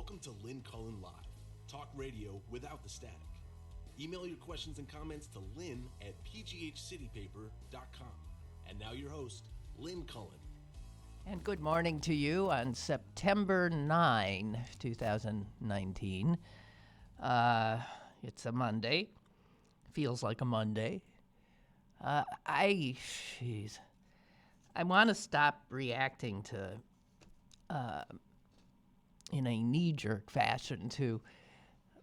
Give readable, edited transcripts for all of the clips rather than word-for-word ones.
Welcome to Lynn Cullen Live, talk radio without the static. Email your questions and comments to lynn at pghcitypaper.com. And now your host, Lynn Cullen. And good morning to you on September 9, 2019. It's a Monday. Feels like a Monday. I want to stop reacting to, in a knee-jerk fashion, to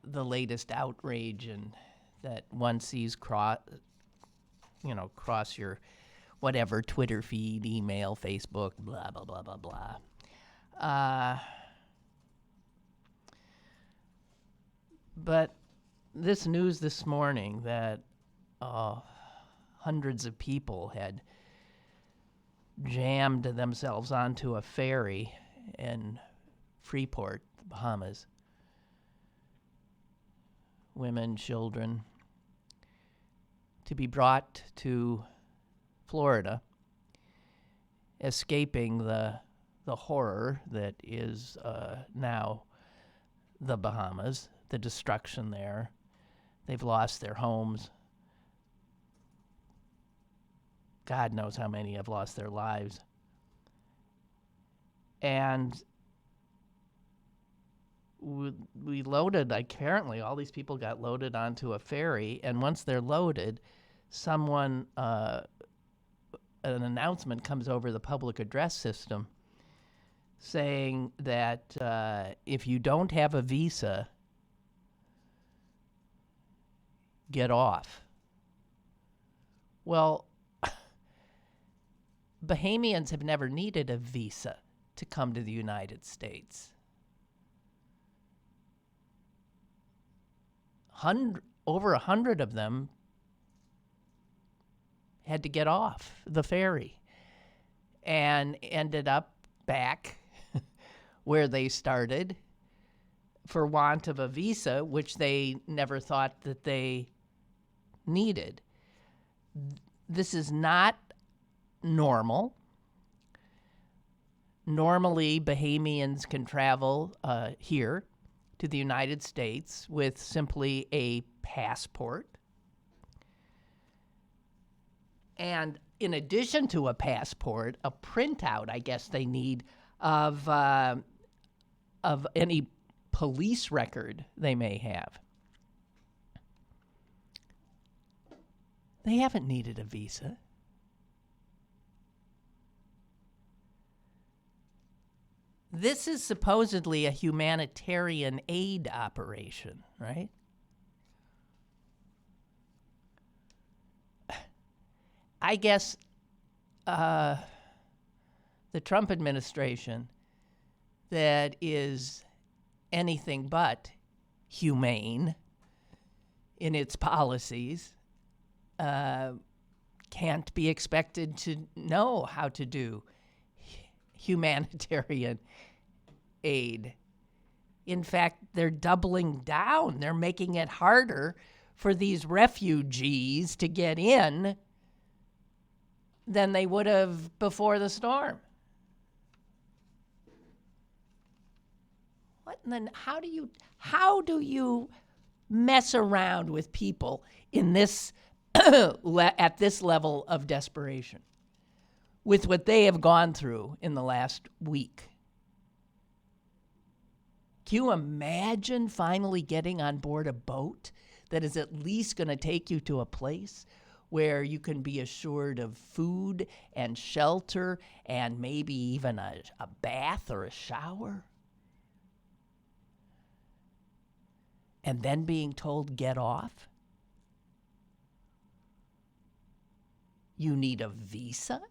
the latest outrage and that one sees cross your whatever, Twitter feed, email, Facebook, blah, blah, blah, blah, blah. But this news this morning that hundreds of people had jammed themselves onto a ferry in Freeport, the Bahamas. Women, children, to be brought to Florida, escaping the horror that is now the Bahamas, the destruction there. They've lost their homes. God knows how many have lost their lives. And we loaded, apparently all these people got loaded onto a ferry, and once they're loaded, an announcement comes over the public address system saying that if you don't have a visa, get off. Well, Bahamians have never needed a visa to come to the United States. Over 100 of them had to get off the ferry and ended up back where they started for want of a visa, which they never thought that they needed. This is not normal. Normally, Bahamians can travel here to the United States with simply a passport. And in addition to a passport, a printout, I guess they need, of any police record they may have. They haven't needed a visa. This is supposedly a humanitarian aid operation, right? I guess the Trump administration, that is anything but humane in its policies, can't be expected to know how to do humanitarian aid. In fact, they're doubling down. They're making it harder for these refugees to get in than they would have before the storm. What? And then how do you mess around with people in this at this level of desperation with what they have gone through in the last week? Can you imagine finally getting on board a boat that is at least going to take you to a place where you can be assured of food and shelter and maybe even a bath or a shower? And then being told, get off? You need a visa?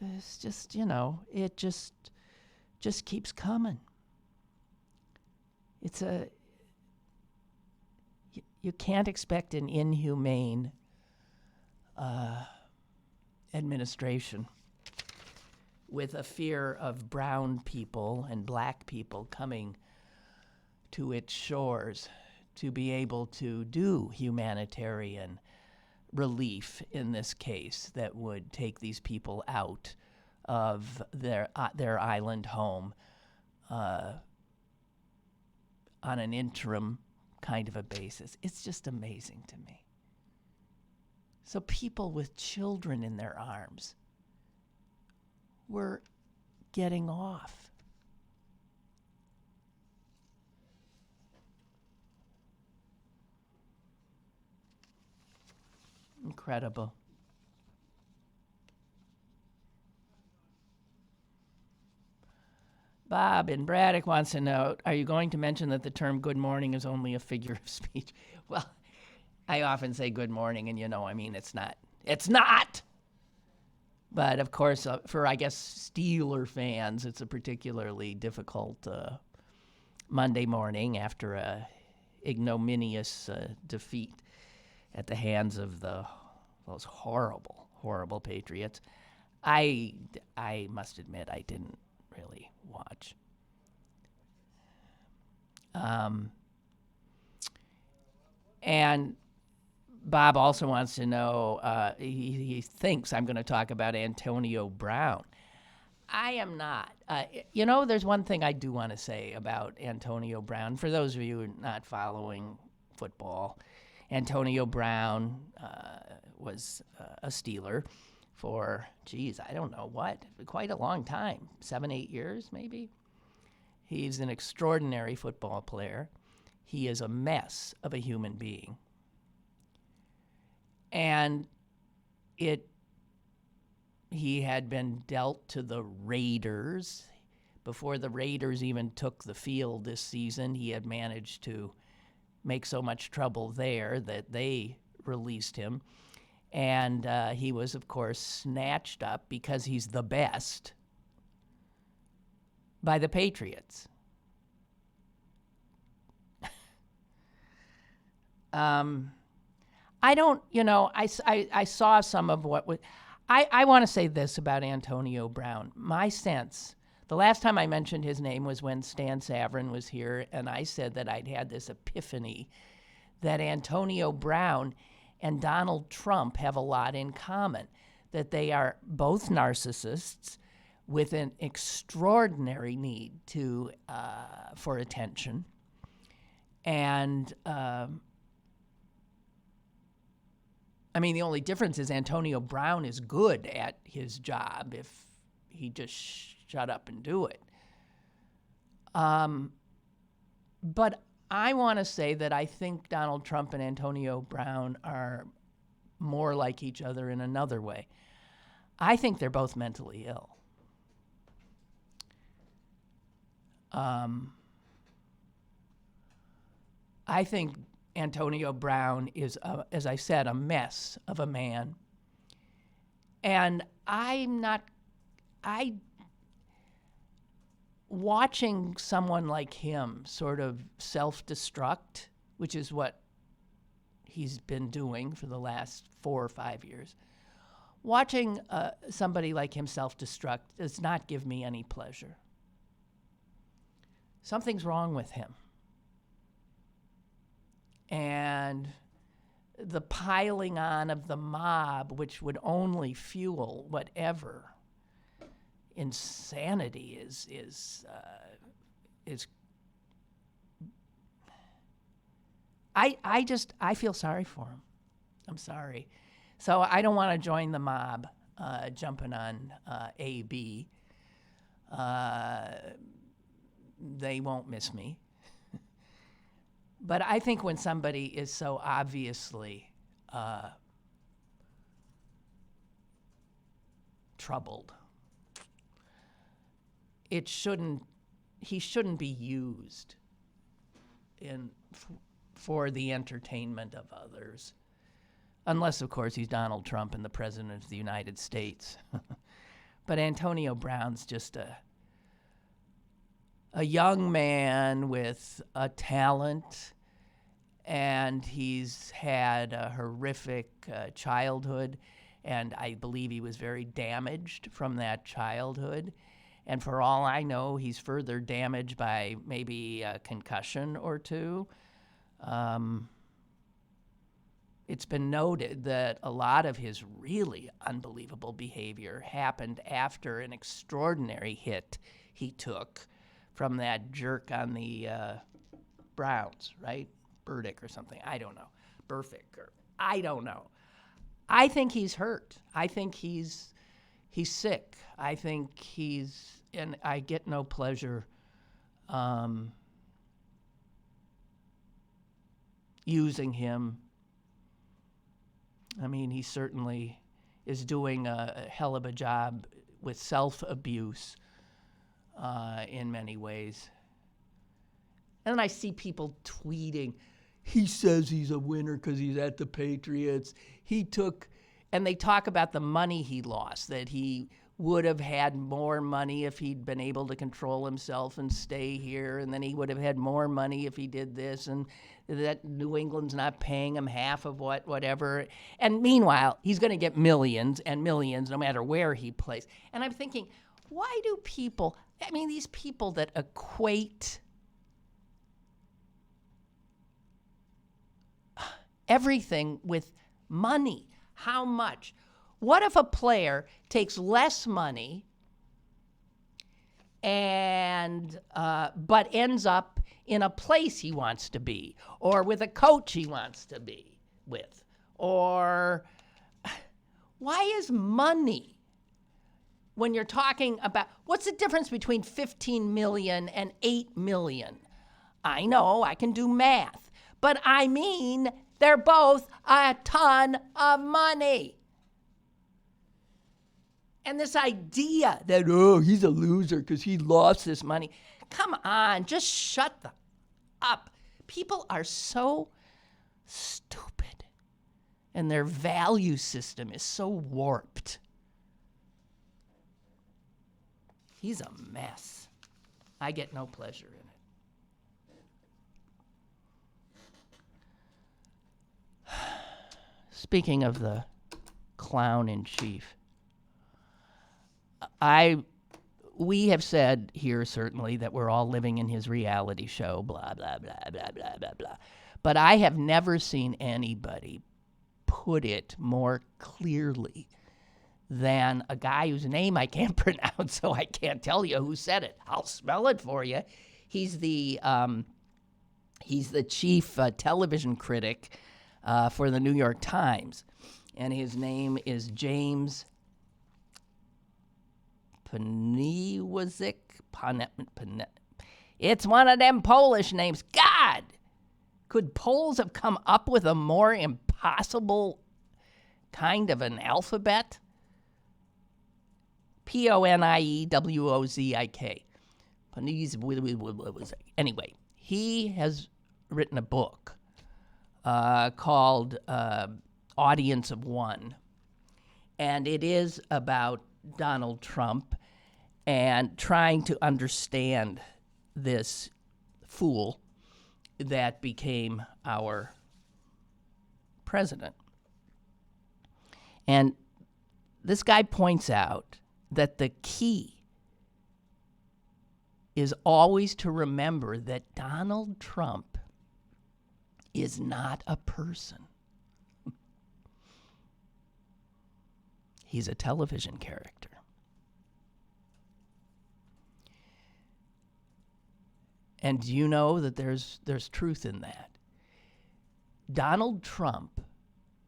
It's just, it just keeps coming. You can't expect an inhumane administration with a fear of brown people and black people coming to its shores to be able to do humanitarian relief in this case that would take these people out of their island home on an interim kind of a basis. It's just amazing to me. So people with children in their arms were getting off. Incredible. Bob in Braddock wants to know, are you going to mention that the term good morning is only a figure of speech? Well, I often say good morning, and I mean, it's not. It's not! But, of course, for, I guess, Steeler fans, it's a particularly difficult Monday morning after a ignominious defeat at the hands of those horrible, horrible Patriots. I must admit I didn't really watch. And Bob also wants to know, he thinks I'm going to talk about Antonio Brown. I am not. There's one thing I do want to say about Antonio Brown. For those of you who are not following football, Antonio Brown was a Steeler for, I don't know what, quite a long time, 7-8 years maybe. He's an extraordinary football player. He is a mess of a human being. And he had been dealt to the Raiders. Before the Raiders even took the field this season, he had managed to make so much trouble there that they released him. And he was, of course, snatched up because he's the best by the Patriots. I don't, I saw some of what was. I want to say this about Antonio Brown. My sense, the last time I mentioned his name was when Stan Savran was here, and I said that I'd had this epiphany that Antonio Brown and Donald Trump have a lot in common, that they are both narcissists with an extraordinary need for attention. And the only difference is Antonio Brown is good at his job if he just shut up and do it. But I want to say that I think Donald Trump and Antonio Brown are more like each other in another way. I think they're both mentally ill. I think Antonio Brown is, as I said, a mess of a man. And watching someone like him sort of self-destruct, which is what he's been doing for the last 4 or 5 years, watching somebody like him self-destruct does not give me any pleasure. Something's wrong with him. And the piling on of the mob, which would only fuel whatever insanity is I feel sorry for him. I'm sorry. So I don't want to join the mob jumping on AB. They won't miss me. But I think when somebody is so obviously troubled, he shouldn't be used for the entertainment of others. Unless, of course, he's Donald Trump and the President of the United States. But Antonio Brown's just a young man with a talent, and he's had a horrific childhood, and I believe he was very damaged from that childhood. And for all I know, he's further damaged by maybe a concussion or two. it's been noted that a lot of his really unbelievable behavior happened after an extraordinary hit he took from that jerk on the Browns, right? Burdick or something. I don't know. Burfict or I don't know. I think he's hurt. I think he's sick. I think and I get no pleasure using him. I mean, he certainly is doing a hell of a job with self-abuse in many ways. And then I see people tweeting, he says he's a winner because he's at the Patriots. And they talk about the money he lost, that he would have had more money if he'd been able to control himself and stay here, and then he would have had more money if he did this, and that New England's not paying him half of whatever. And meanwhile, he's going to get millions and millions no matter where he plays. And I'm thinking, why do people, these people that equate everything with money, how much? What if a player takes less money and but ends up in a place he wants to be, or with a coach he wants to be with? Or why is money, when you're talking about, what's the difference between 15 million and 8 million? I know, I can do math, but they're both a ton of money. And this idea that, he's a loser because he lost this money. Come on, just shut up. People are so stupid, and their value system is so warped. He's a mess. I get no pleasure in it. Speaking of the clown in chief, we have said here certainly that we're all living in his reality show, blah, blah, blah, blah, blah, blah, blah. But I have never seen anybody put it more clearly than a guy whose name I can't pronounce, so I can't tell you who said it. I'll spell it for you. He's the chief television critic for the New York Times, and his name is James Poniewozik. It's one of them Polish names. God, could Poles have come up with a more impossible kind of an alphabet? Poniewozik. Anyway, he has written a book called Audience of One, and it is about Donald Trump and trying to understand this fool that became our president. And this guy points out that the key is always to remember that Donald Trump is not a person. He's a television character. And do you know that there's truth in that? Donald Trump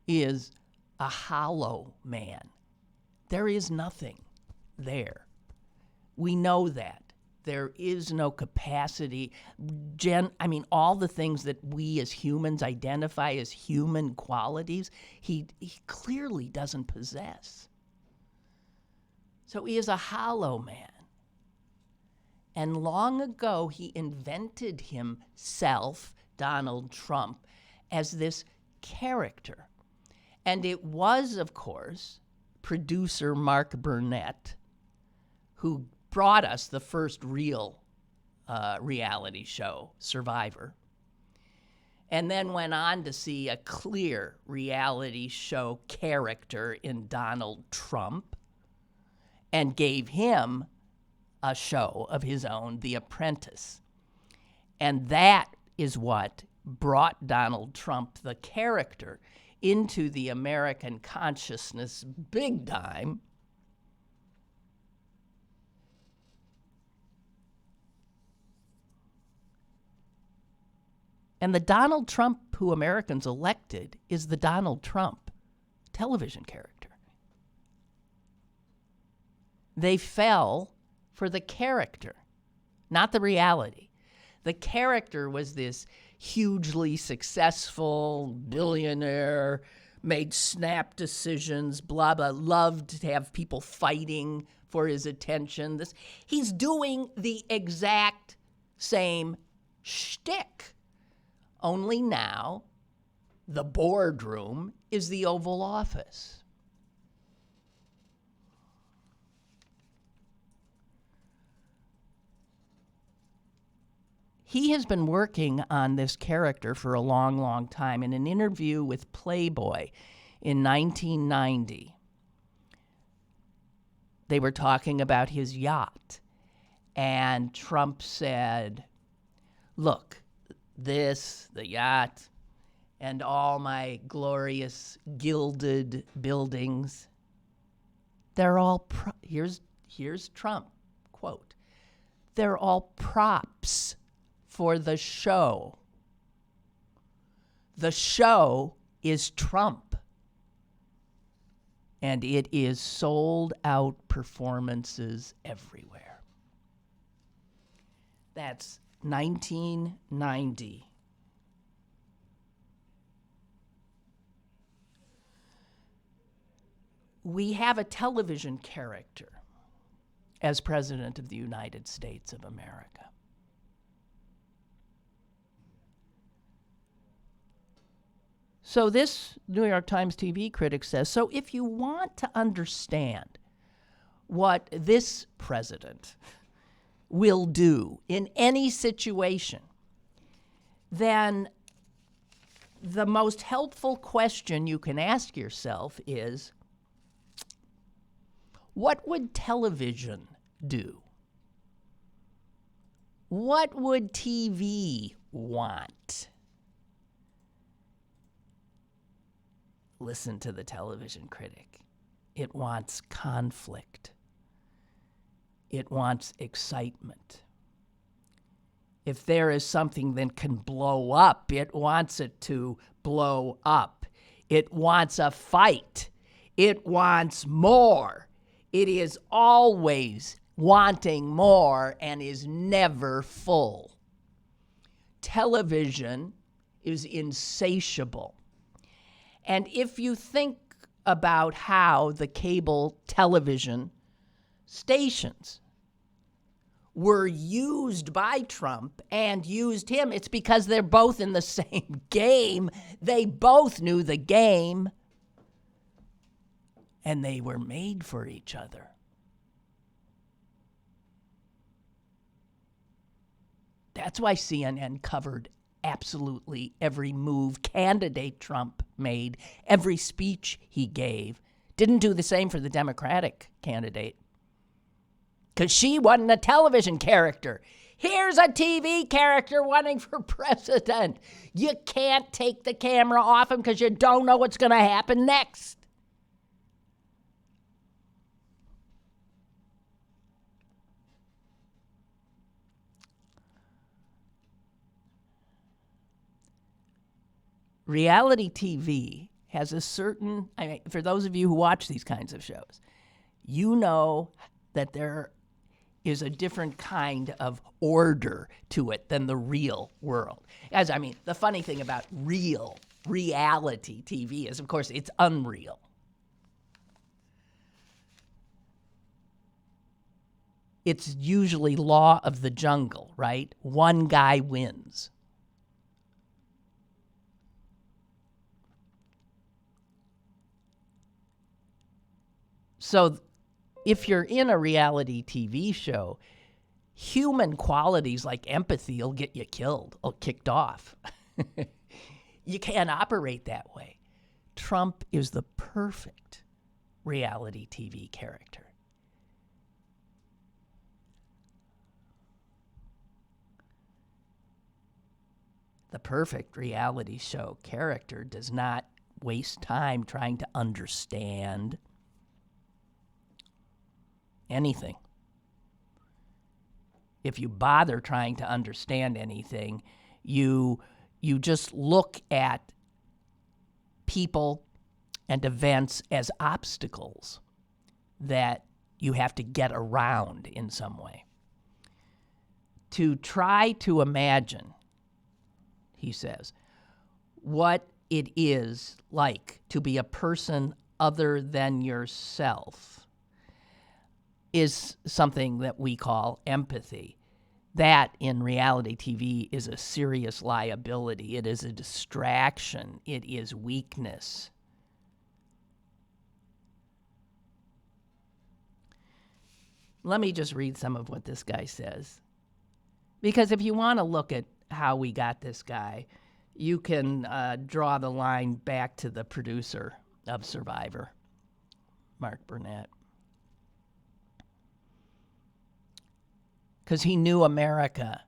is a hollow man. There is nothing there. We know that. There is no capacity. All the things that we as humans identify as human qualities, he clearly doesn't possess. So he is a hollow man. And long ago, he invented himself, Donald Trump, as this character. And it was, of course, producer Mark Burnett who brought us the first real reality show, Survivor, and then went on to see a clear reality show character in Donald Trump and gave him a show of his own, The Apprentice. And that is what brought Donald Trump, the character, into the American consciousness big time. And the Donald Trump who Americans elected is the Donald Trump television character. They fell for the character, not the reality. The character was this hugely successful billionaire, made snap decisions, blah, blah, loved to have people fighting for his attention. He's doing the exact same shtick, only now the boardroom is the Oval Office. He has been working on this character for a long, long time. In an interview with Playboy in 1990, they were talking about his yacht. And Trump said, look, the yacht, and all my glorious gilded buildings, they're all, here's Trump, quote, they're all props for the show. The show is Trump. And it is sold out performances everywhere. That's 1990. We have a television character as President of the United States of America. So this New York Times TV critic says, so if you want to understand what this president will do in any situation, then the most helpful question you can ask yourself is, what would television do? What would TV want? Listen to the television critic. It wants conflict. It wants excitement. If there is something that can blow up, it wants it to blow up. It wants a fight. It wants more. It is always wanting more and is never full. Television is insatiable. And if you think about how the cable television stations were used by Trump and used him, it's because they're both in the same game. They both knew the game, and they were made for each other. That's why CNN covered absolutely every move candidate Trump made, every speech he gave. Didn't do the same for the Democratic candidate, because she wasn't a television character. Here's a TV character running for president. You can't take the camera off him because you don't know what's going to happen next. Reality TV has a certain, for those of you who watch these kinds of shows, you know that there is a different kind of order to it than the real world. The funny thing about reality TV is, of course, it's unreal. It's usually law of the jungle, right? One guy wins. So if you're in a reality TV show, human qualities like empathy will get you killed or kicked off. You can't operate that way. Trump is the perfect reality TV character. The perfect reality show character does not waste time trying to understand anything. If you bother trying to understand anything, you just look at people and events as obstacles that you have to get around in some way. To try to imagine, he says, what it is like to be a person other than yourself is something that we call empathy. That, in reality TV, is a serious liability. It is a distraction. It is weakness. Let me just read some of what this guy says. Because if you want to look at how we got this guy, you can draw the line back to the producer of Survivor, Mark Burnett. Because he knew America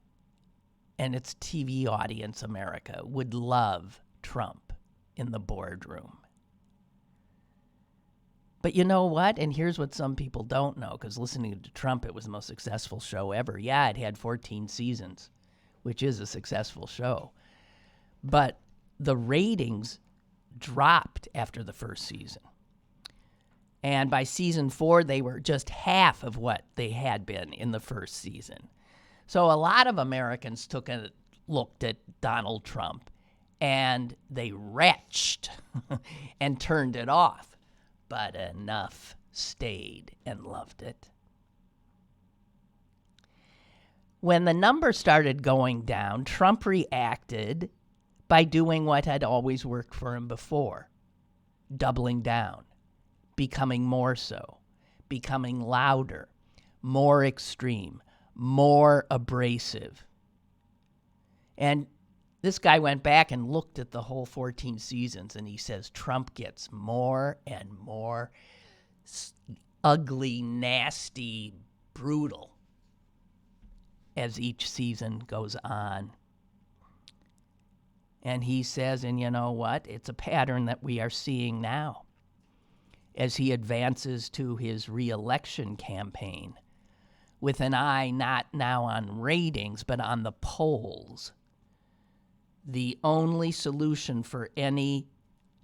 and its TV audience, America, would love Trump in the boardroom. But you know what? And here's what some people don't know, because listening to Trump, it was the most successful show ever. Yeah, it had 14 seasons, which is a successful show. But the ratings dropped after the first season. And by season 4, they were just half of what they had been in the first season. So a lot of Americans looked at Donald Trump and they retched and turned it off. But enough stayed and loved it. When the numbers started going down, Trump reacted by doing what had always worked for him before, doubling down. Becoming more so, becoming louder, more extreme, more abrasive. And this guy went back and looked at the whole 14 seasons, and he says Trump gets more and more ugly, nasty, brutal as each season goes on. And he says, and you know what? It's a pattern that we are seeing now. As he advances to his re-election campaign, with an eye not now on ratings, but on the polls. The only solution for any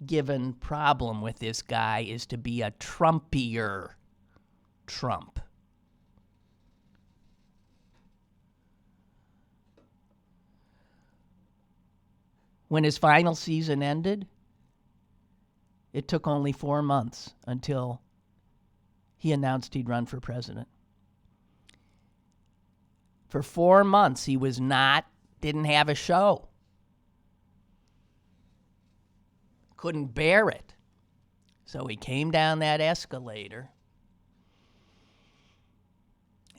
given problem with this guy is to be a Trumpier Trump. When his final season ended, it took only 4 months until he announced he'd run for president. For 4 months, he didn't have a show. Couldn't bear it. So he came down that escalator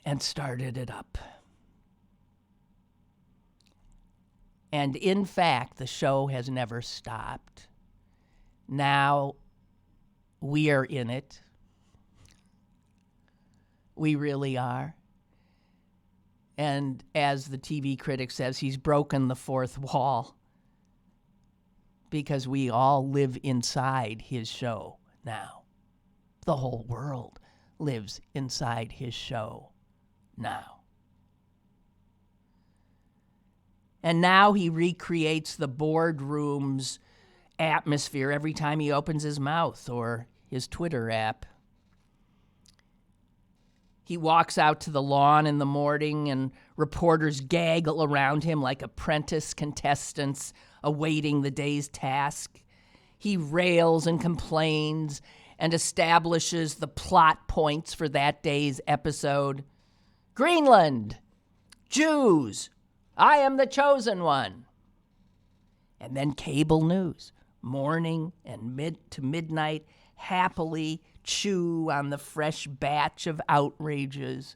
and started it up. And in fact, the show has never stopped. Now we are in it. We really are. And as the TV critic says, he's broken the fourth wall because we all live inside his show now. The whole world lives inside his show now. And now he recreates the boardroom's atmosphere every time he opens his mouth or his Twitter app. He walks out to the lawn in the morning and reporters gaggle around him like apprentice contestants awaiting the day's task. He rails and complains and establishes the plot points for that day's episode. Greenland, Jews, I am the chosen one. And then cable news, morning and to midnight, happily chew on the fresh batch of outrages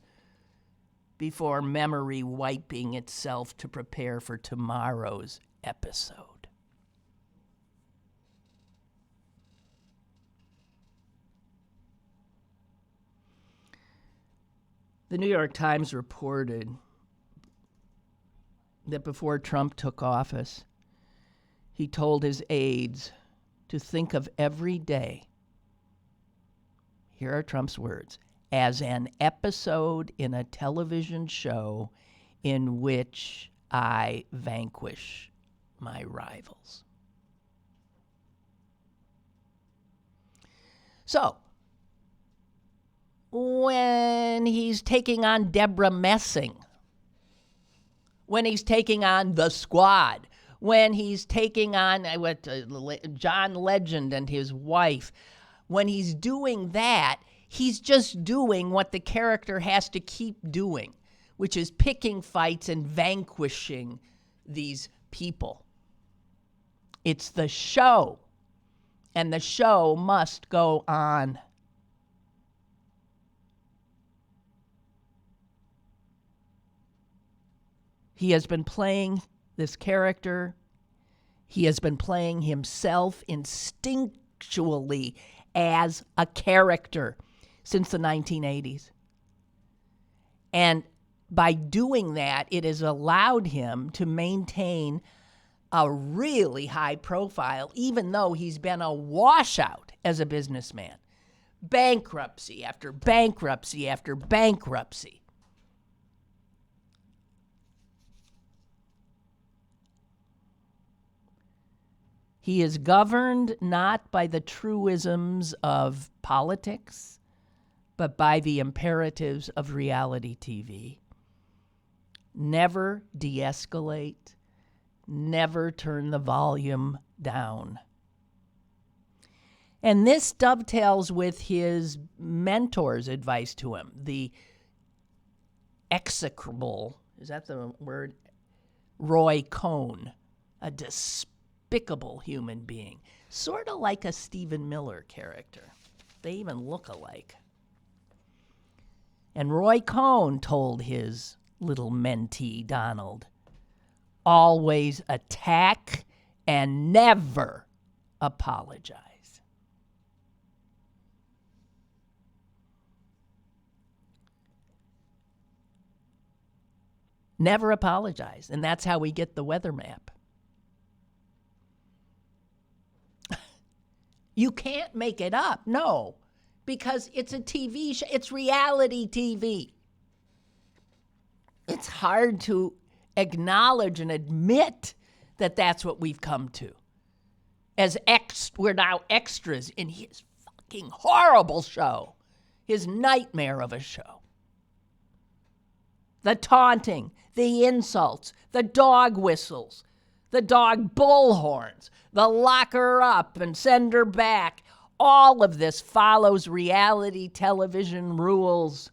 before memory wiping itself to prepare for tomorrow's episode. The New York Times reported that before Trump took office, he told his aides, to think of every day, here are Trump's words, as an episode in a television show in which I vanquish my rivals. So, when he's taking on Deborah Messing, when he's taking on The Squad, when he's taking on John Legend and his wife, when he's doing that, he's just doing what the character has to keep doing, which is picking fights and vanquishing these people. It's the show, and the show must go on. He has been playing this character. He has been playing himself instinctually as a character since the 1980s. And by doing that, it has allowed him to maintain a really high profile, even though he's been a washout as a businessman. Bankruptcy after bankruptcy after bankruptcy. He is governed not by the truisms of politics, but by the imperatives of reality TV. Never de-escalate, never turn the volume down. And this dovetails with his mentor's advice to him, the execrable, is that the word? Roy Cohn, a despicable human being, sort of like a Stephen Miller character. They even look alike. And Roy Cohn told his little mentee, Donald, always attack and never apologize. Never apologize. And that's how we get the weather map. You can't make it up, no, because it's a TV show. It's reality TV. It's hard to acknowledge and admit that that's what we've come to. We're now extras in his fucking horrible show, his nightmare of a show. The taunting, the insults, the dog whistles, the dog bullhorns, the lock her up and send her back. All of this follows reality television rules.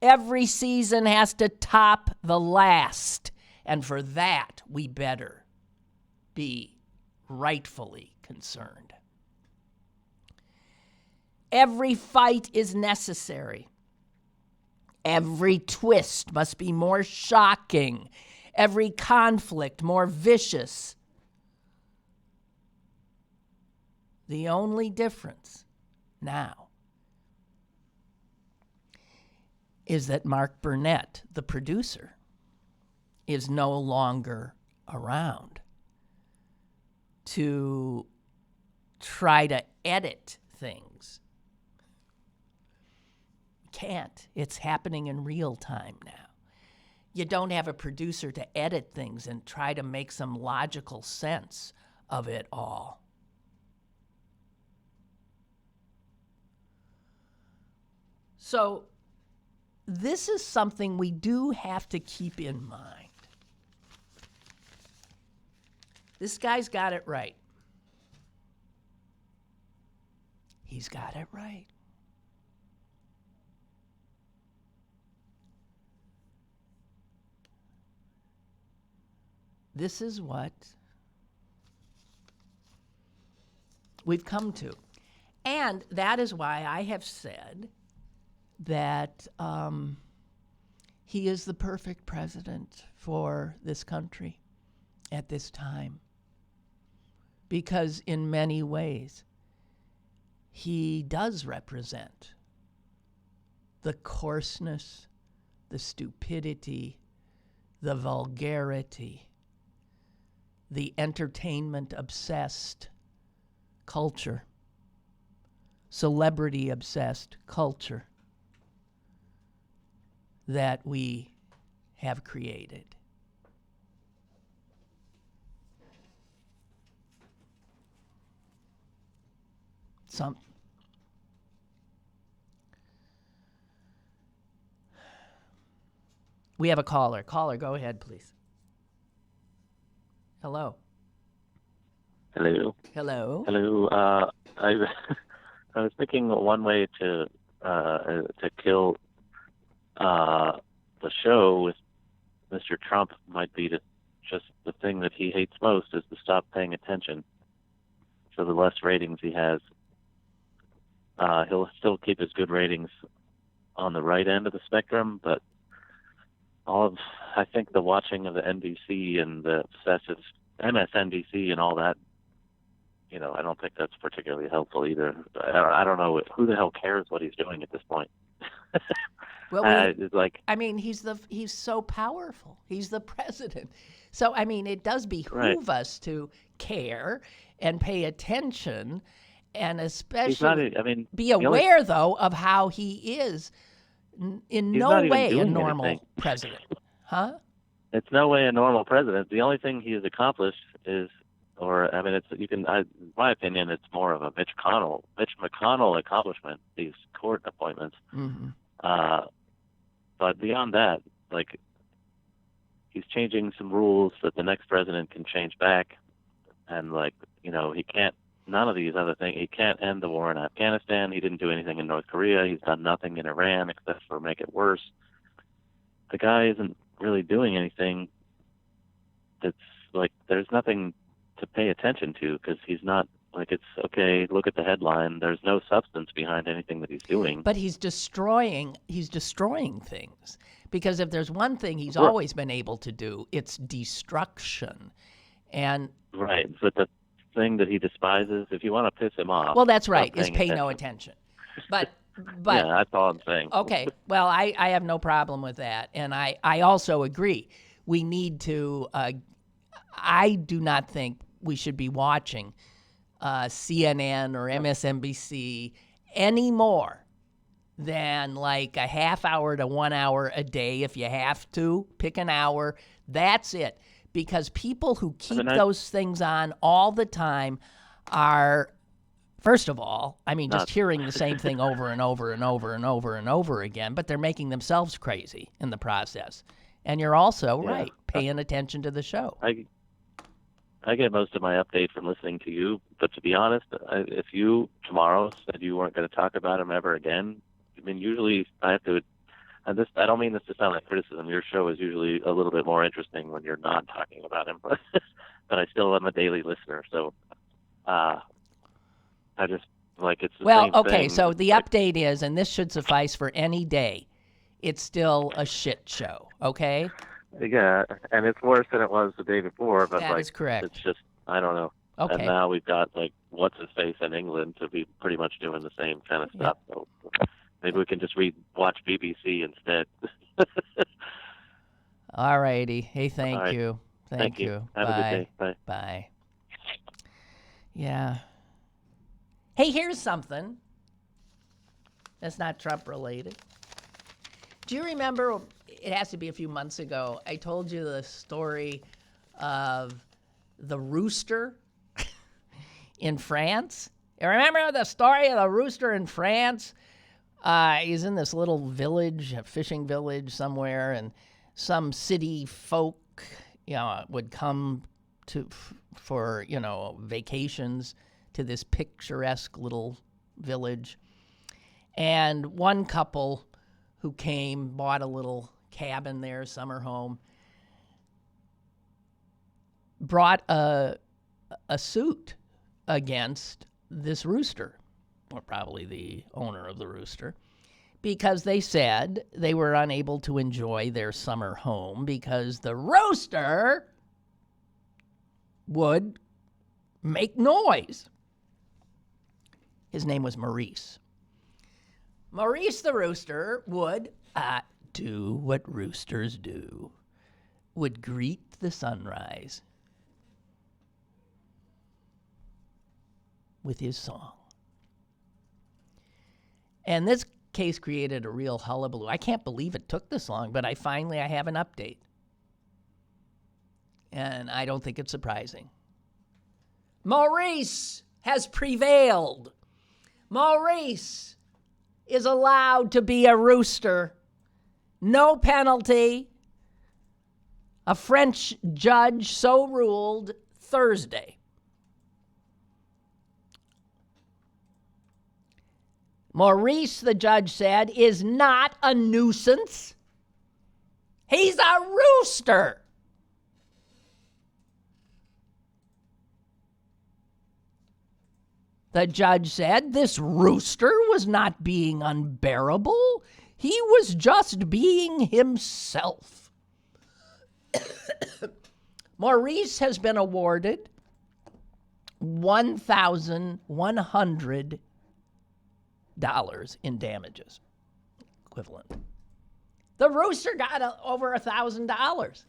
Every season has to top the last, and for that, we better be rightfully concerned. Every fight is necessary. Every twist must be more shocking. Every conflict more vicious. The only difference now is that Mark Burnett, the producer, is no longer around to try to edit things. Can't. It's happening in real time now. You don't have a producer to edit things and try to make some logical sense of it all. So this is something we do have to keep in mind. This guy's got it right. He's got it right. This is what we've come to. And that is why I have said that he is the perfect president for this country at this time. Because in many ways, he does represent the coarseness, the stupidity, the vulgarity, the entertainment-obsessed culture, celebrity-obsessed culture that we have created. We have a caller. Caller, go ahead, please. Hello. Hello. Hello. Hello. I was thinking one way to kill the show with Mr. Trump might be to just the thing that he hates most is to stop paying attention. So the less ratings he has, he'll still keep his good ratings on the right end of the spectrum, but I think the watching of the NBC and the obsessive MSNBC and all that, I don't think that's particularly helpful either. I don't know who the hell cares what he's doing at this point. Well, it's like, he's so powerful. He's the president. So, it does behoove us to care and pay attention, and especially be aware, though, of how he is in no way a normal president. Huh? It's no way a normal president. The only thing he has accomplished is, in my opinion, it's more of a Mitch McConnell accomplishment, these court appointments. Mm-hmm. But beyond that, he's changing some rules that the next president can change back. And he can't, none of these other things, he can't end the war in Afghanistan. He didn't do anything in North Korea. He's done nothing in Iran except for make it worse. The guy isn't really doing anything that's there's nothing to pay attention to because he's not, it's okay, look at the headline. There's no substance behind anything that he's doing. But he's destroying things. Because if there's one thing he's always been able to do, it's destruction. And right, but the thing that he despises, if you want to piss him off. Well, that's right, is pay no attention. But yeah, that's all I'm saying. Okay, well, I have no problem with that. And I also agree. We need to, I do not think we should be watching CNN or MSNBC any more than a half hour to 1 hour a day. If you have to, pick an hour. That's it. Because people who keep those things on all the time are, first of all, just hearing the same thing over and over and over and over and over again, but they're making themselves crazy in the process. And you're also, right, paying attention to the show. I get most of my update from listening to you, but to be honest, if you tomorrow said you weren't going to talk about him ever again, usually I have to, and I don't mean this to sound like criticism, your show is usually a little bit more interesting when you're not talking about him, but I still am a daily listener, so I just, it's the same thing. So the update is, and this should suffice for any day, it's still a shit show, okay? Yeah, and it's worse than it was the day before, but that is correct. It's just, I don't know. Okay. And now we've got what's his face in England to be pretty much doing the same kind of stuff. Yeah. So maybe we can just watch BBC instead. All righty. Hey, thank you. Thank you. Have a good day. Bye. Bye. Yeah. Hey, here's something that's not Trump related. Do you remember, it has to be a few months ago, I told you the story of the Rooster in France? You remember the story of the Rooster in France? He's in this little village, a fishing village somewhere, and some city folk, would come for vacations to this picturesque little village. And one couple who came, bought a little cabin there, summer home, brought a suit against this rooster, or probably the owner of the rooster, because they said they were unable to enjoy their summer home because the rooster would make noise. His name was Maurice. Maurice the rooster would do what roosters do, would greet the sunrise. with his song. And this case created a real hullabaloo. I can't believe it took this long, but I have an update. And I don't think it's surprising. Maurice has prevailed. Maurice is allowed to be a rooster. No penalty. A French judge so ruled Thursday. Maurice, the judge said, is not a nuisance. He's a rooster. The judge said this rooster was not being unbearable. He was just being himself. Maurice has been awarded $1,100 in damages equivalent. The rooster got over $1,000.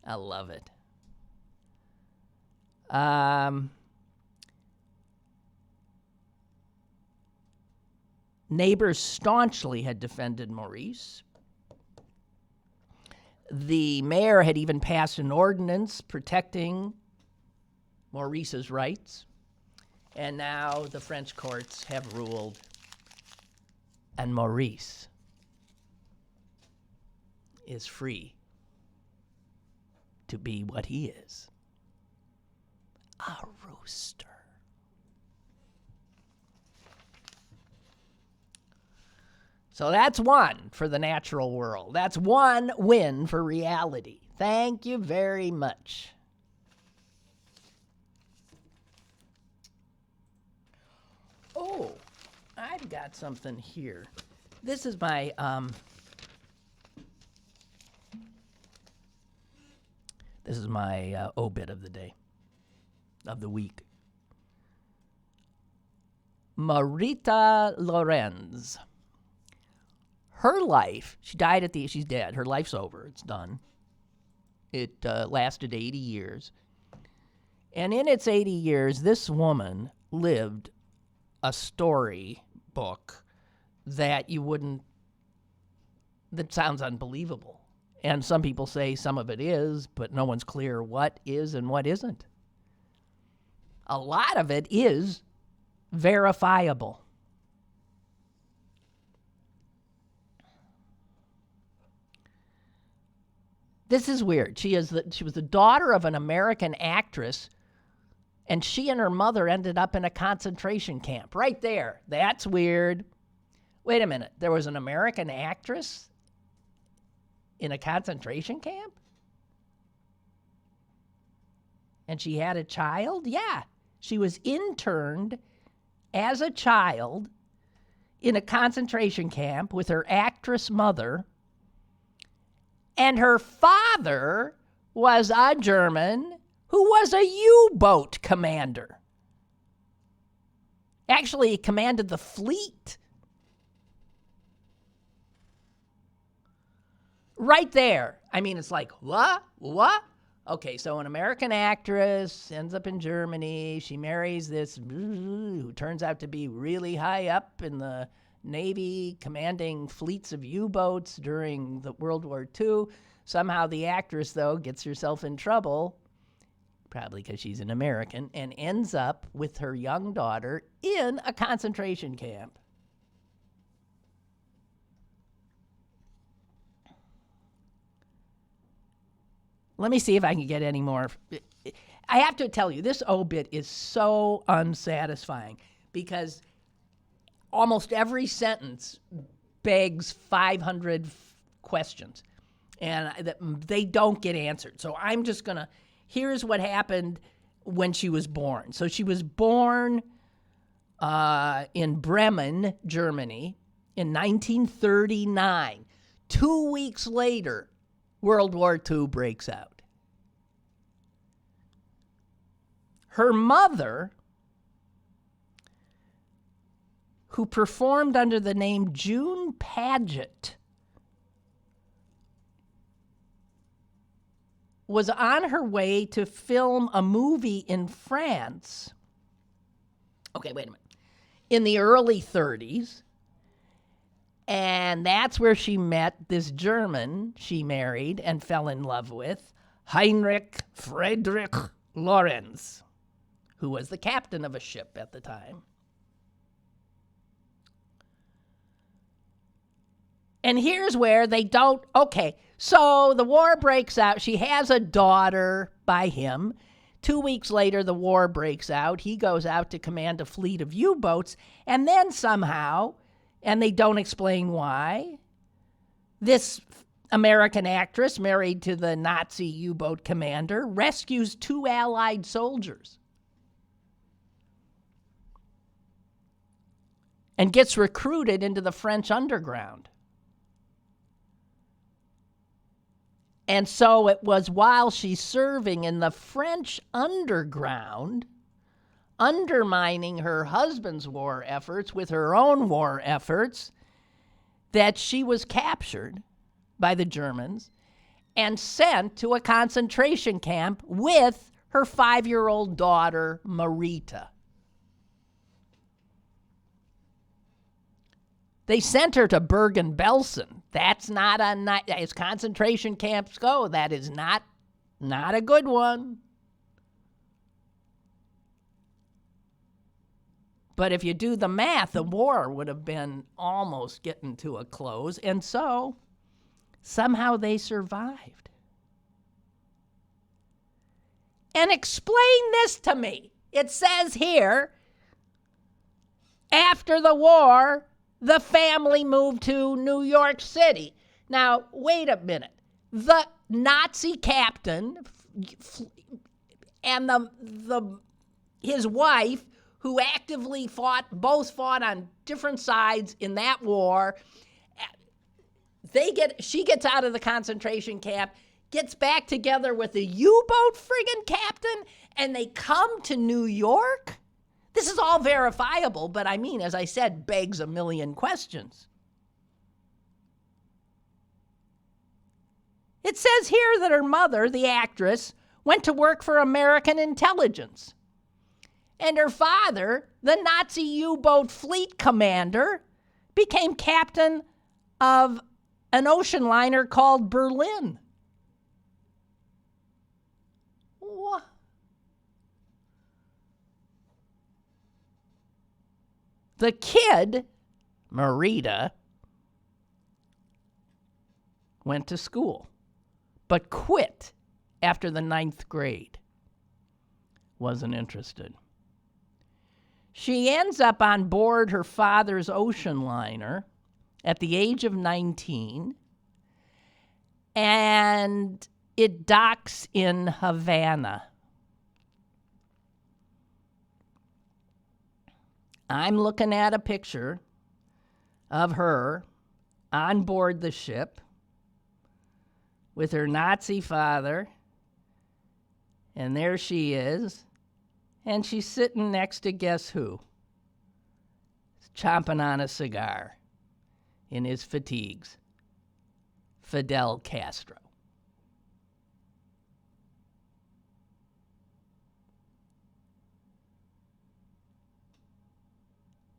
I love it. Neighbors staunchly had defended Maurice. The mayor had even passed an ordinance protecting Maurice's rights. And now the French courts have ruled, and Maurice is free to be what he is, a rooster. So that's one for the natural world. That's one win for reality. Thank you very much. Oh, I've got something here. This is my obit of the day, of the week. Marita Lorenz. Her life, she's dead. Her life's over. It's done. It lasted 80 years. And in its 80 years, this woman lived a story book that sounds unbelievable. And some people say some of it is, but no one's clear what is and what isn't. A lot of it is verifiable. This is weird. She was the daughter of an American actress, and she and her mother ended up in a concentration camp. Right there. That's weird. Wait a minute. There was an American actress in a concentration camp? And she had a child? Yeah. She was interned as a child in a concentration camp with her actress mother. And her father was a German who was a U-boat commander. Actually, he commanded the fleet. Right there. I mean, it's like, what? What? Okay, so an American actress ends up in Germany. She marries this who turns out to be really high up in the Navy, commanding fleets of U-boats during the World War II. Somehow the actress, though, gets herself in trouble, probably because she's an American, and ends up with her young daughter in a concentration camp. Let me see if I can get any more. I have to tell you, this obit is so unsatisfying because almost every sentence begs 500 questions, and they don't get answered. So I'm just going to, here's what happened when she was born. So she was born in Bremen, Germany in 1939. 2 weeks later, World War II breaks out. Her mother, who performed under the name June Paget, was on her way to film a movie in France Okay, wait a minute. In the early 30s, and that's where she met this German she married and fell in love with, Heinrich Friedrich Lorenz, who was the captain of a ship at the time. And here's where they don't, okay, so the war breaks out. She has a daughter by him. 2 weeks later, the war breaks out. He goes out to command a fleet of U-boats. And then somehow, and they don't explain why, this American actress married to the Nazi U-boat commander rescues 2 Allied soldiers and gets recruited into the French underground. And so it was while she's serving in the French underground, undermining her husband's war efforts with her own war efforts, that she was captured by the Germans and sent to a concentration camp with her 5-year-old daughter, Marita. They sent her to Bergen-Belsen. That's not as concentration camps go, that is not a good one. But if you do the math, the war would have been almost getting to a close, and so somehow they survived. And explain this to me. It says here, after the war, the family moved to New York City. Now, wait a minute. The Nazi captain and his wife, who actively both fought on different sides in that war, she gets out of the concentration camp, gets back together with the U-boat friggin' captain, and they come to New York? This is all verifiable, but I mean, as I said, begs a million questions. It says here that her mother, the actress, went to work for American intelligence. And her father, the Nazi U-boat fleet commander, became captain of an ocean liner called Berlin. What? The kid, Marita, went to school, but quit after the 9th grade. Wasn't interested. She ends up on board her father's ocean liner at the age of 19, and it docks in Havana. I'm looking at a picture of her on board the ship with her Nazi father, and there she is, and she's sitting next to guess who? Chomping on a cigar in his fatigues. Fidel Castro.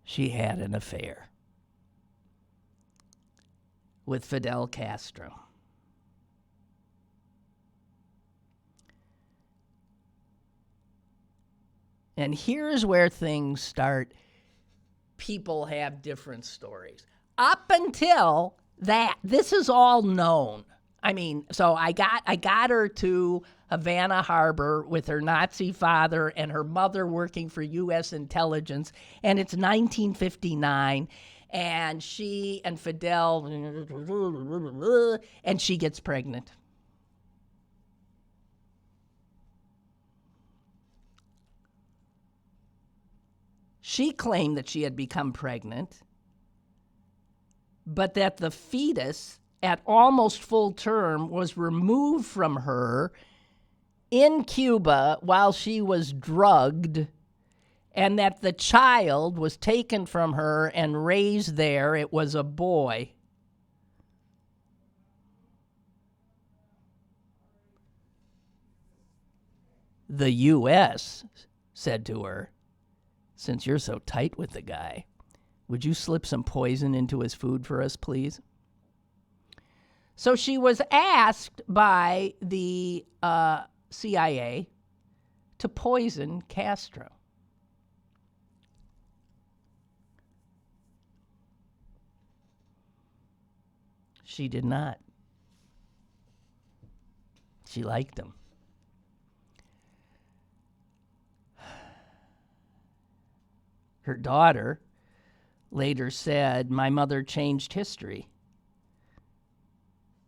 She had an affair with Fidel Castro. And here's where things start. People have different stories. Up until that, this is all known. I mean, so I got her to Havana Harbor with her Nazi father and her mother working for U.S. intelligence, and it's 1959, and she and Fidel, and she gets pregnant. She claimed that she had become pregnant, but that the fetus at almost full term was removed from her in Cuba while she was drugged, and that the child was taken from her and raised there. It was a boy. The U.S. said to her, since you're so tight with the guy, would you slip some poison into his food for us, please? So she was asked by the CIA to poison Castro. She did not. She liked him. Her daughter later said, "My mother changed history.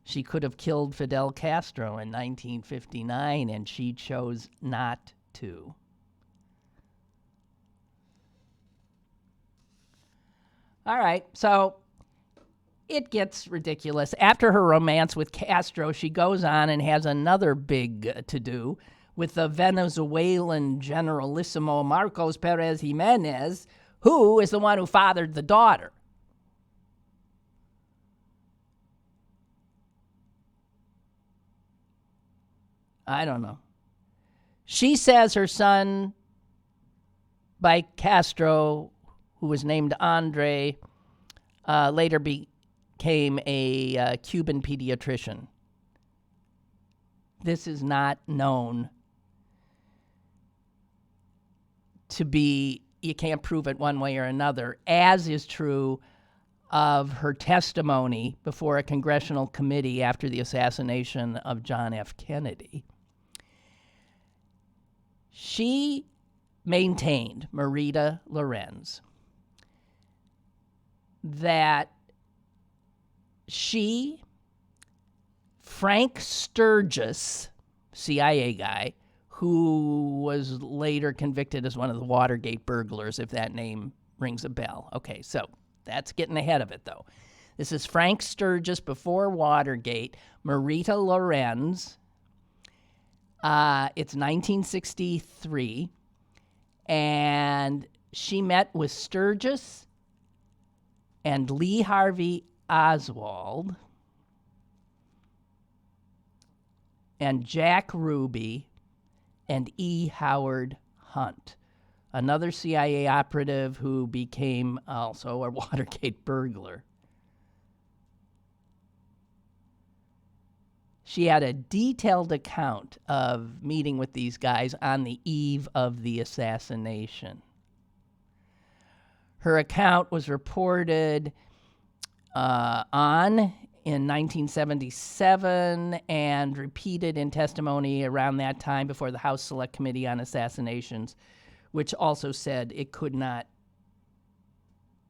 She could have killed Fidel Castro in 1959, and she chose not to." All right, so it gets ridiculous. After her romance with Castro, she goes on and has another big to-do with the Venezuelan Generalissimo Marcos Perez Jimenez, who is the one who fathered the daughter. I don't know. She says her son, by Castro, who was named Andre, later became a Cuban pediatrician. This is not known to be, you can't prove it one way or another, as is true of her testimony before a congressional committee after the assassination of John F. Kennedy. She maintained, Marita Lorenz, that she, Frank Sturgis, CIA guy, who was later convicted as one of the Watergate burglars, if that name rings a bell. Okay, so that's getting ahead of it, though. This is Frank Sturgis before Watergate, Marita Lorenz. It's 1963, and she met with Sturgis and Lee Harvey Oswald and Jack Ruby and E. Howard Hunt, another CIA operative who became also a Watergate burglar. She had a detailed account of meeting with these guys on the eve of the assassination. Her account was reported on in 1977 and repeated in testimony around that time before the House Select Committee on Assassinations, which also said it could not,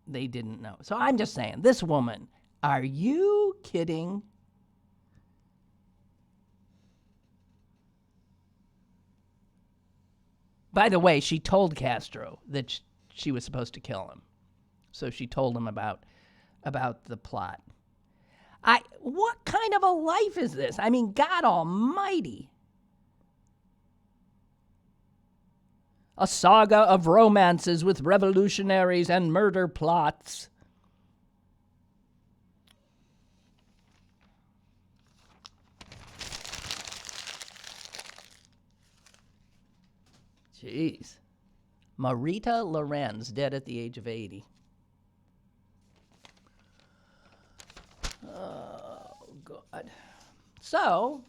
they didn't know. So I'm just saying, this woman, are you kidding? By the way, she told Castro that she was supposed to kill him. So she told him about the plot. What kind of a life is this? I mean, God almighty. A saga of romances with revolutionaries and murder plots. Jeez. Marita Lorenz, dead at the age of 80. Oh, God. So,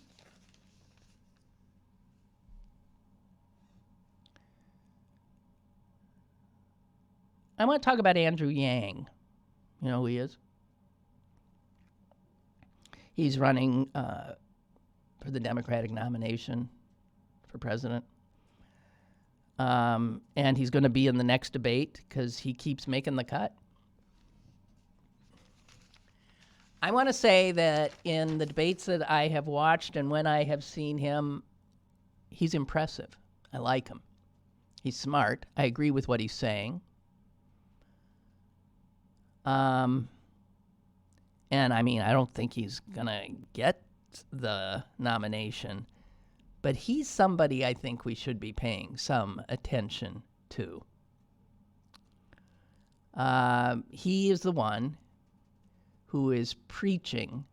I want to talk about Andrew Yang. You know who he is? He's running for the Democratic nomination for president. And he's going to be in the next debate because he keeps making the cut. I want to say that in the debates that I have watched and when I have seen him, he's impressive. I like him. He's smart. I agree with what he's saying. And I mean, I don't think he's going to get the nomination, but he's somebody I think we should be paying some attention to. He is the one who is preaching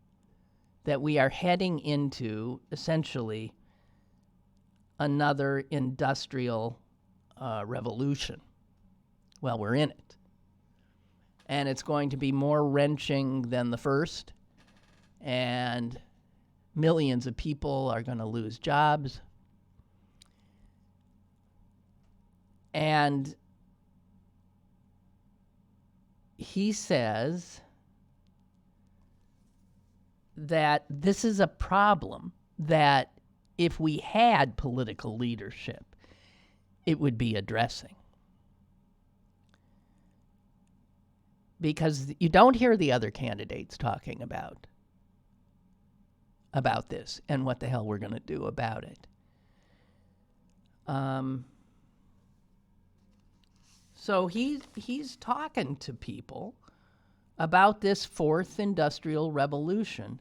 that we are heading into essentially another industrial revolution. Well, we're in it. And it's going to be more wrenching than the first. And millions of people are going to lose jobs. And he says that this is a problem that if we had political leadership, it would be addressing. Because you don't hear the other candidates talking about this and what the hell we're going to do about it. So he's talking to people about this fourth industrial revolution.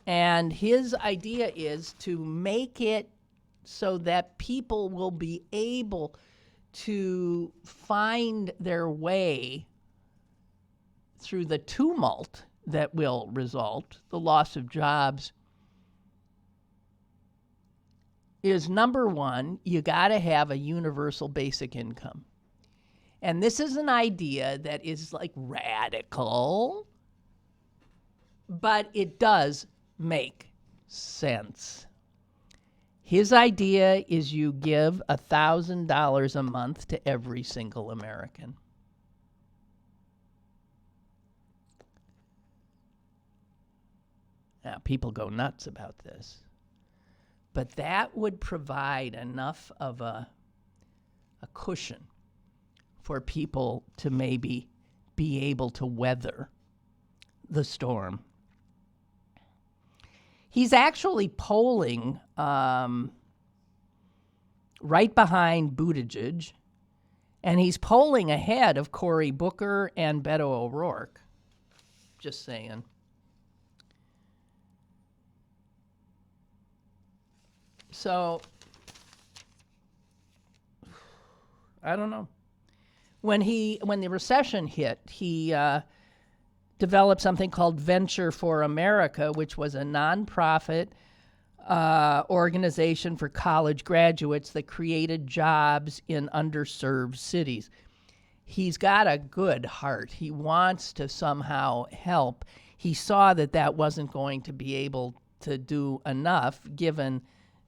And his idea is to make it so that people will be able to find their way through the tumult that will result, the loss of jobs, is number one, you got to have a universal basic income. And this is an idea that is like radical, but it does make sense. His idea is you give $1,000 a month to every single American. Now, people go nuts about this. But that would provide enough of a cushion for people to maybe be able to weather the storm. He's actually polling right behind Buttigieg, and he's polling ahead of Cory Booker and Beto O'Rourke. Just saying. So, I don't know. When the recession hit, he developed something called Venture for America, which was a nonprofit organization for college graduates that created jobs in underserved cities. He's got a good heart. He wants to somehow help. He saw that wasn't going to be able to do enough given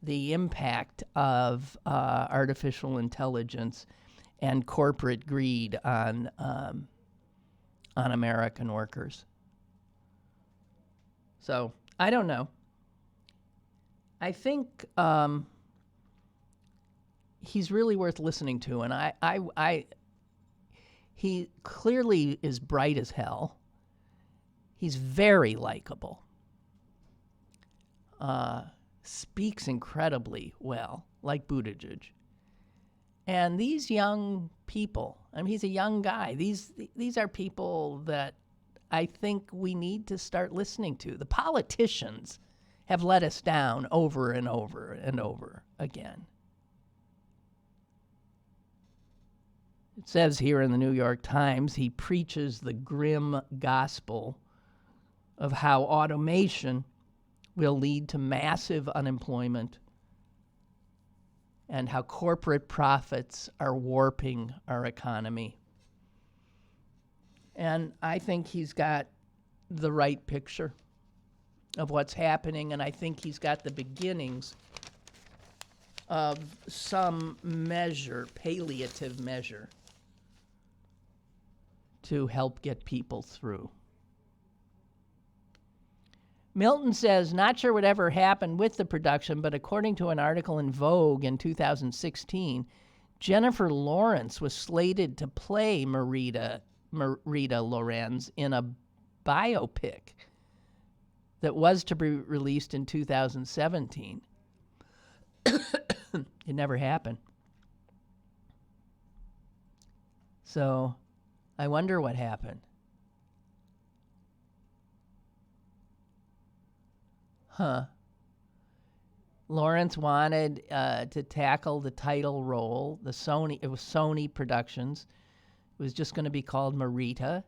the impact of artificial intelligence and corporate greed on American workers. So I don't know. I think he's really worth listening to, and he clearly is bright as hell. He's very likable. Speaks incredibly well, like Buttigieg. And these young people, I mean, he's a young guy. These are people that I think we need to start listening to. The politicians have let us down over and over and over again. It says here in the New York Times, he preaches the grim gospel of how automation will lead to massive unemployment and how corporate profits are warping our economy. And I think he's got the right picture of what's happening, and I think he's got the beginnings of some measure, palliative measure, to help get people through. Milton says, not sure whatever happened with the production, but according to an article in Vogue in 2016, Jennifer Lawrence was slated to play Marita Lorenz in a biopic that was to be released in 2017. It never happened. So I wonder what happened. Lawrence wanted to tackle the title role. It was Sony Productions. It was just going to be called Marita,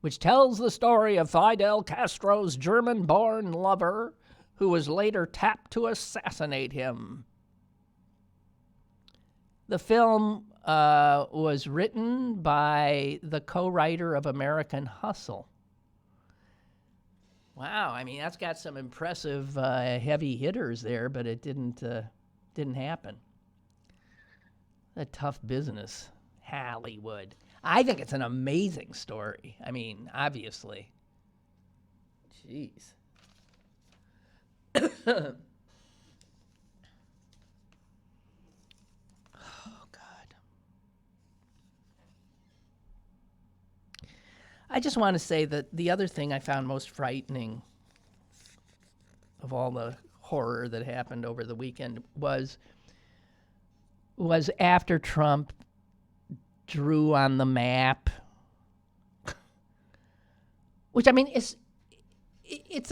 which tells the story of Fidel Castro's German-born lover who was later tapped to assassinate him. The film was written by the co-writer of American Hustle. Wow, I mean, that's got some impressive heavy hitters there, but it didn't happen. A tough business, Hollywood. I think it's an amazing story. I mean, obviously. Jeez. Oh, God. I just want to say that the other thing I found most frightening of all the horror that happened over the weekend was after Trump drew on the map, which, I mean, it's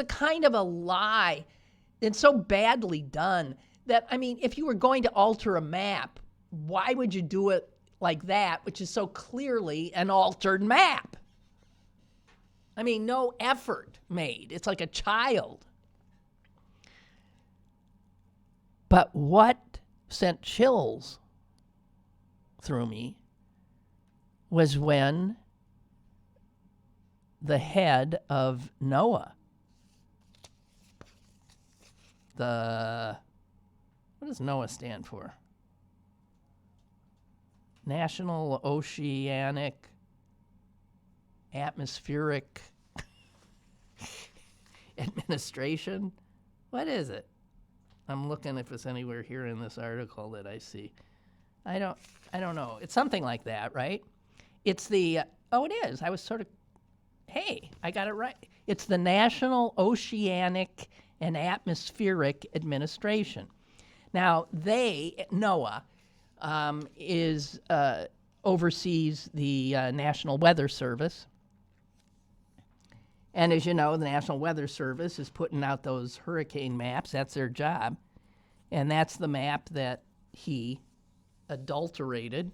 a kind of a lie. It's so badly done that, I mean, if you were going to alter a map, why would you do it like that, which is so clearly an altered map? I mean, no effort made. It's like a child. But what sent chills through me was when the head of NOAA, what does NOAA stand for? National Oceanic Atmospheric Administration? What is it? I'm looking if it's anywhere here in this article that I see. I don't know. It's something like that, right? It's the, it is. I was sort of, hey, I got it right. It's the National Oceanic and Atmospheric Administration. Now, NOAA, oversees the National Weather Service. And as you know, the National Weather Service is putting out those hurricane maps. That's their job. And that's the map that he adulterated.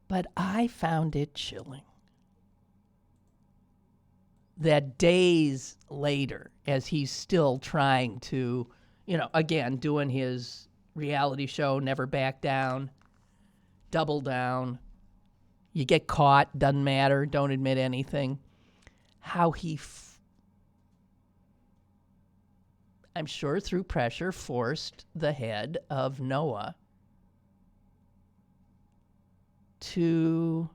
But I found it chilling that days later, as he's still trying to, again, doing his reality show, Never Back Down, Double Down, you get caught, doesn't matter, don't admit anything, how he, I'm sure through pressure, forced the head of NOAA to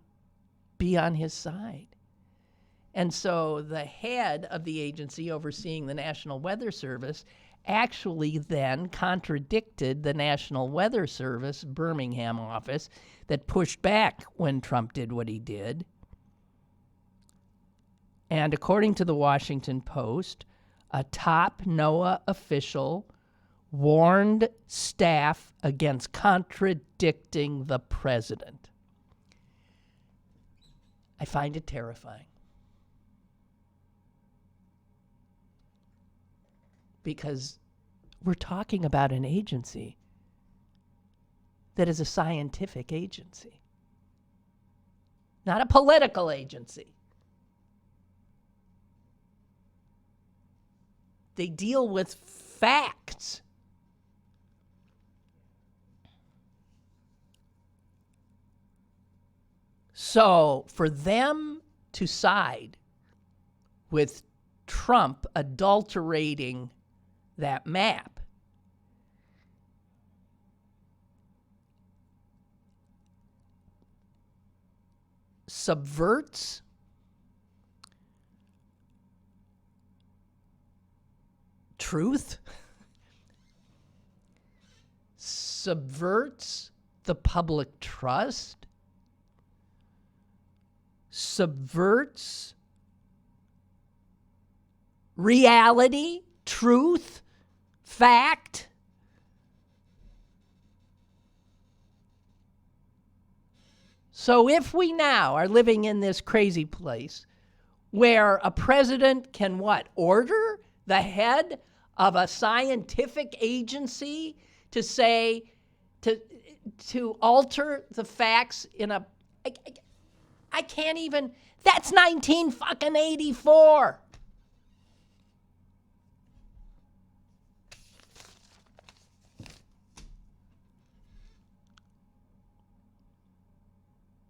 be on his side. And so the head of the agency overseeing the National Weather Service actually then contradicted the National Weather Service Birmingham office that pushed back when Trump did what he did. And according to the Washington Post, a top NOAA official warned staff against contradicting the president. I find it terrifying. Because we're talking about an agency that is a scientific agency, not a political agency. They deal with facts. So for them to side with Trump adulterating that map subverts truth, subverts the public trust, subverts reality, truth, fact. So if we now are living in this crazy place where a president can order the head of a scientific agency to say, to alter the facts in a, I can't even, that's 1984.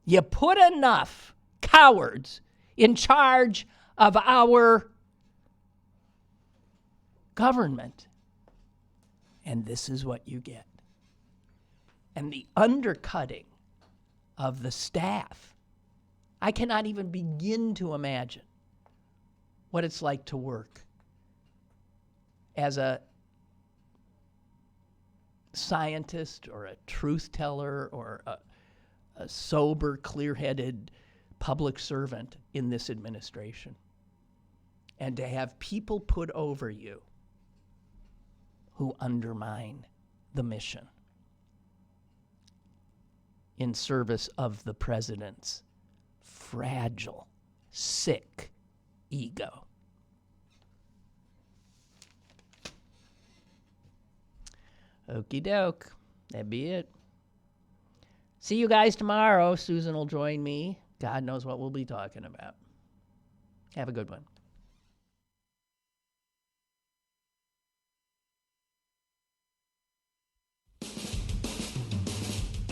You put enough cowards in charge of our government, and this is what you get. And the undercutting of the staff, I cannot even begin to imagine what it's like to work as a scientist or a truth teller or a sober, clear-headed public servant in this administration. And to have people put over you who undermine the mission in service of the president's fragile, sick ego. Okie doke. That'd be it. See you guys tomorrow. Susan will join me. God knows what we'll be talking about. Have a good one.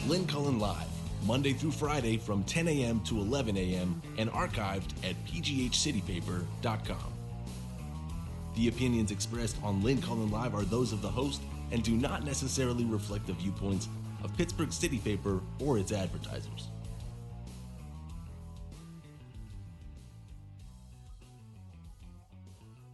Lynn Cullen Live, Monday through Friday from 10 a.m. to 11 a.m. and archived at pghcitypaper.com. The opinions expressed on Lynn Cullen Live are those of the host and do not necessarily reflect the viewpoints of Pittsburgh City Paper or its advertisers.